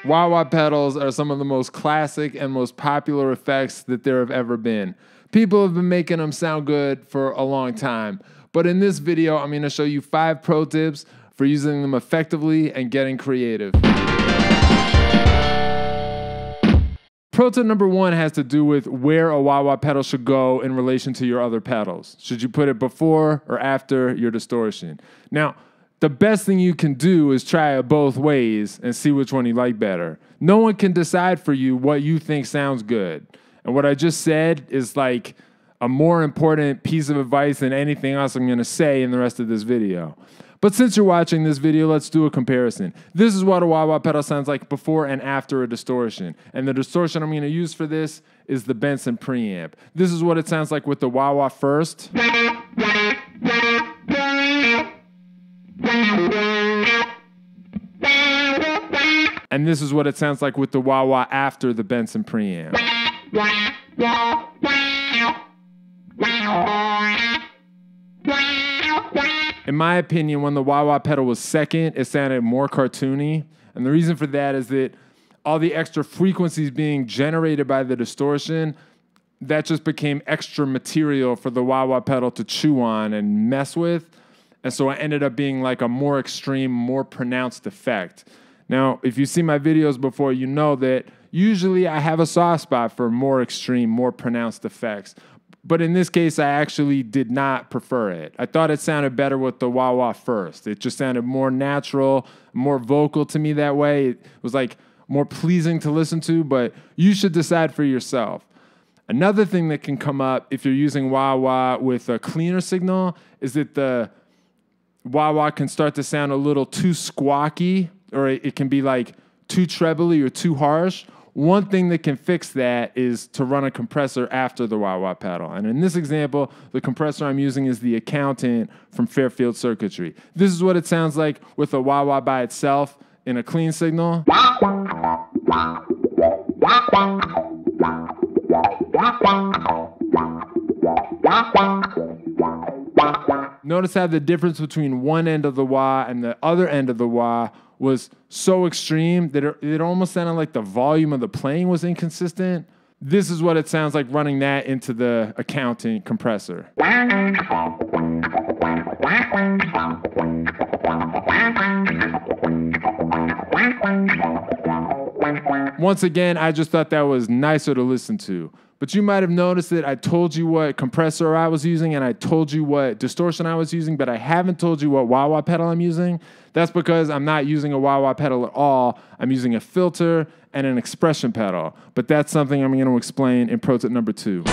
Wah wah pedals are some of the most classic and most popular effects that there have ever been. People have been making them sound good for a long time. But in this video, I'm going to show you 5 pro tips for using them effectively and getting creative. Pro tip number 1 has to do with where a wah wah pedal should go in relation to your other pedals. Should you put it before or after your distortion? Now, the best thing you can do is try it both ways and see which one you like better. No one can decide for you what you think sounds good. And what I just said is like a more important piece of advice than anything else I'm going to say in the rest of this video. But since you're watching this video, let's do a comparison. This is what a wah wah pedal sounds like before and after a distortion. And the distortion I'm going to use for this is the Benson Preamp. This is what it sounds like with the wah wah first. And this is what it sounds like with the wah wah after the Benson Preamp. In my opinion, when the wah wah pedal was second, it sounded more cartoony. And the reason for that is that all the extra frequencies being generated by the distortion, that just became extra material for the wah wah pedal to chew on and mess with. And so it ended up being like a more extreme, more pronounced effect. Now, if you've seen my videos before, you know that usually I have a soft spot for more extreme, more pronounced effects. But in this case, I actually did not prefer it. I thought it sounded better with the wah wah first. It just sounded more natural, more vocal to me that way. It was like more pleasing to listen to, but you should decide for yourself. Another thing that can come up if you're using wah wah with a cleaner signal is that the wah wah can start to sound a little too squawky, or it can be like too trebly or too harsh. One thing that can fix that is to run a compressor after the wah wah pedal. And in this example, the compressor I'm using is the Accountant from Fairfield Circuitry. This is what it sounds like with a wah wah by itself in a clean signal. Notice how the difference between one end of the wah and the other end of the wah was so extreme that it almost sounded like the volume of the playing was inconsistent. This is what it sounds like running that into the Accountant compressor. Once again, I just thought that was nicer to listen to. But you might have noticed that I told you what compressor I was using and I told you what distortion I was using, but I haven't told you what wah wah pedal I'm using. That's because I'm not using a wah wah pedal at all. I'm using a filter and an expression pedal. But that's something I'm going to explain in pro tip number 2.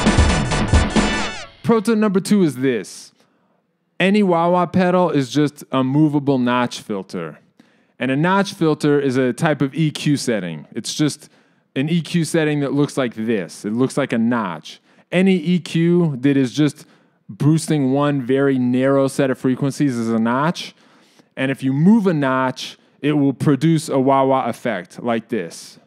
Pro tip number 2 is this. Any wah wah pedal is just a movable notch filter. And a notch filter is a type of EQ setting. It's just an EQ setting that looks like this. It looks like a notch. Any EQ that is just boosting one very narrow set of frequencies is a notch. And if you move a notch, it will produce a wah wah effect like this.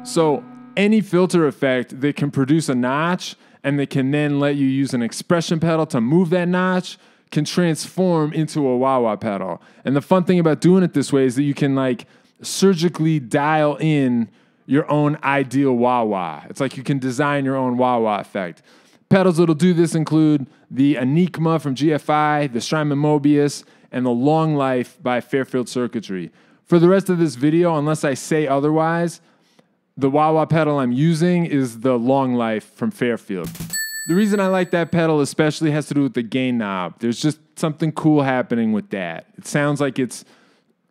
So any filter effect that can produce a notch and that can then let you use an expression pedal to move that notch can transform into a wah wah pedal. And the fun thing about doing it this way is that you can like surgically dial in your own ideal wah wah. It's like you can design your own wah wah effect. Pedals that'll do this include the Enieqma from GFI, the Strymon Mobius, and the Long Life by Fairfield Circuitry. For the rest of this video, unless I say otherwise, the wah wah pedal I'm using is the Long Life from Fairfield. The reason I like that pedal especially has to do with the gain knob. There's just something cool happening with that. It sounds like it's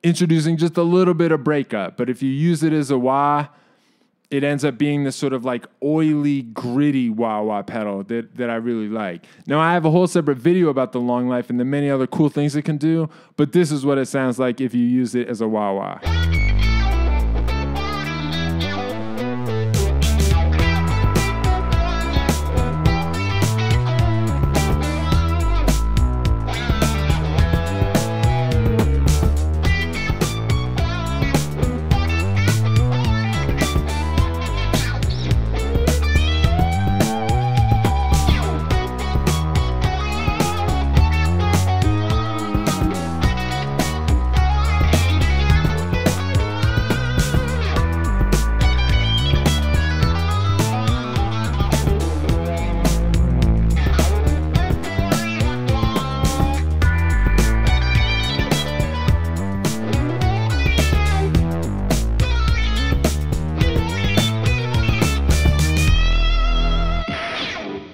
introducing just a little bit of breakup, but if you use it as a wah, it ends up being this sort of like oily, gritty wah wah pedal that I really like. Now, I have a whole separate video about the Long Life and the many other cool things it can do, but this is what it sounds like if you use it as a wah wah.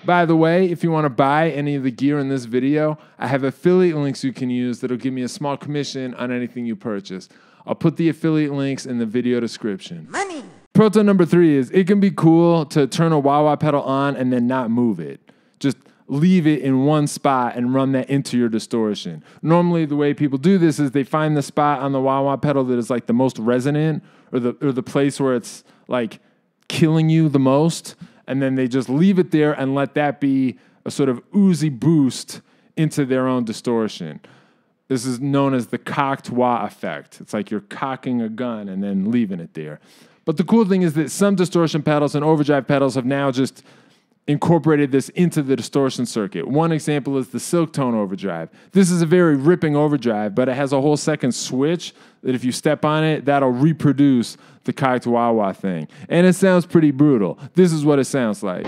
By the way, if you want to buy any of the gear in this video, I have affiliate links you can use that'll give me a small commission on anything you purchase. I'll put the affiliate links in the video description. Money! Pro tip number 3 is it can be cool to turn a wah wah pedal on and then not move it. Just leave it in one spot and run that into your distortion. Normally, the way people do this is they find the spot on the wah wah pedal that is like the most resonant or the place where it's like killing you the most, and then they just leave it there and let that be a sort of oozy boost into their own distortion. This is known as the cocked wah effect. It's like you're cocking a gun and then leaving it there. But the cool thing is that some distortion pedals and overdrive pedals have now just incorporated this into the distortion circuit. One example is the Silk Tone overdrive. This is a very ripping overdrive, but it has a whole second switch that if you step on it, that'll reproduce the cocked wah wah thing. And it sounds pretty brutal. This is what it sounds like.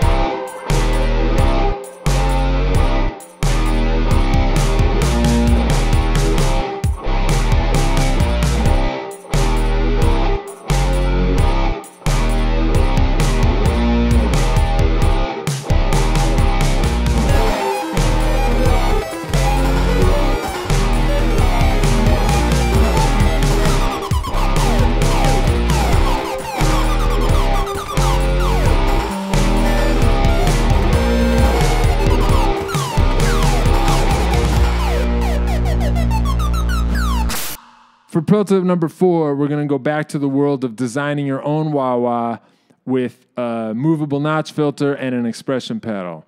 For pro tip number 4, we're going to go back to the world of designing your own wah wah with a movable notch filter and an expression pedal.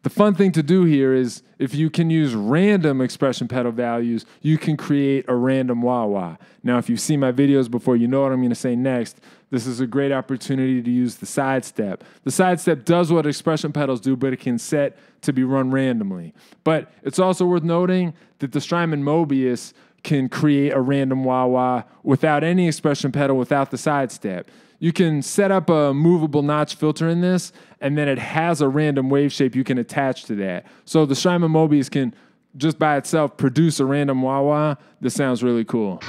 The fun thing to do here is if you can use random expression pedal values, you can create a random wah wah. Now, if you've seen my videos before, you know what I'm going to say next. This is a great opportunity to use the sidestep. The sidestep does what expression pedals do, but it can set to be run randomly. But it's also worth noting that the Strymon Mobius can create a random wah wah without any expression pedal, without the sidestep. You can set up a movable notch filter in this, and then it has a random wave shape you can attach to that. So the Strymon Mobius can, just by itself, produce a random wah wah that sounds really cool.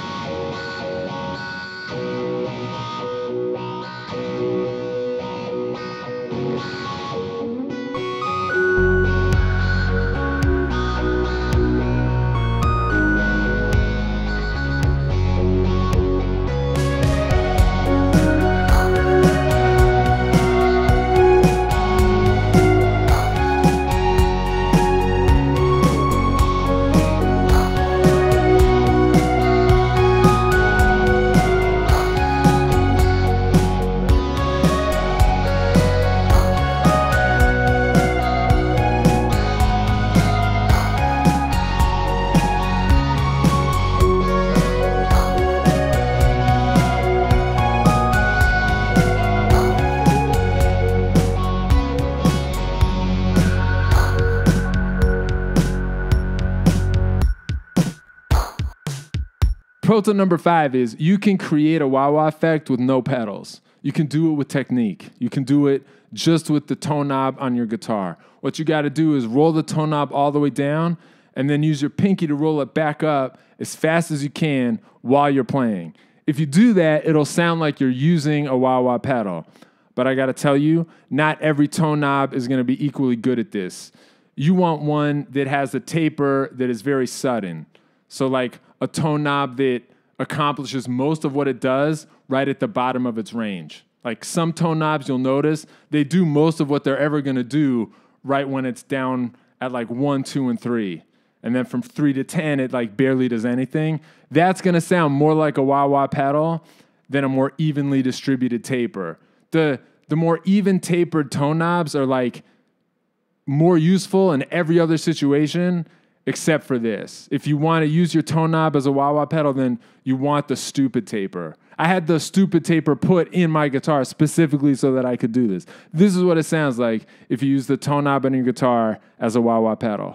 Pro tip number 5 is you can create a wah wah effect with no pedals. You can do it with technique. You can do it just with the tone knob on your guitar. What you got to do is roll the tone knob all the way down and then use your pinky to roll it back up as fast as you can while you're playing. If you do that, it'll sound like you're using a wah wah pedal. But I got to tell you, not every tone knob is going to be equally good at this. You want one that has a taper that is very sudden. So like a tone knob that accomplishes most of what it does right at the bottom of its range. Like some tone knobs, you'll notice, they do most of what they're ever going to do right when it's down at like 1, 2, and 3. And then from 3 to 10, it like barely does anything. That's going to sound more like a wah wah pedal than a more evenly distributed taper. The more even tapered tone knobs are like more useful in every other situation except for this. If you want to use your tone knob as a wah wah pedal, then you want the stupid taper. I had the stupid taper put in my guitar specifically so that I could do this. This is what it sounds like if you use the tone knob on your guitar as a wah wah pedal.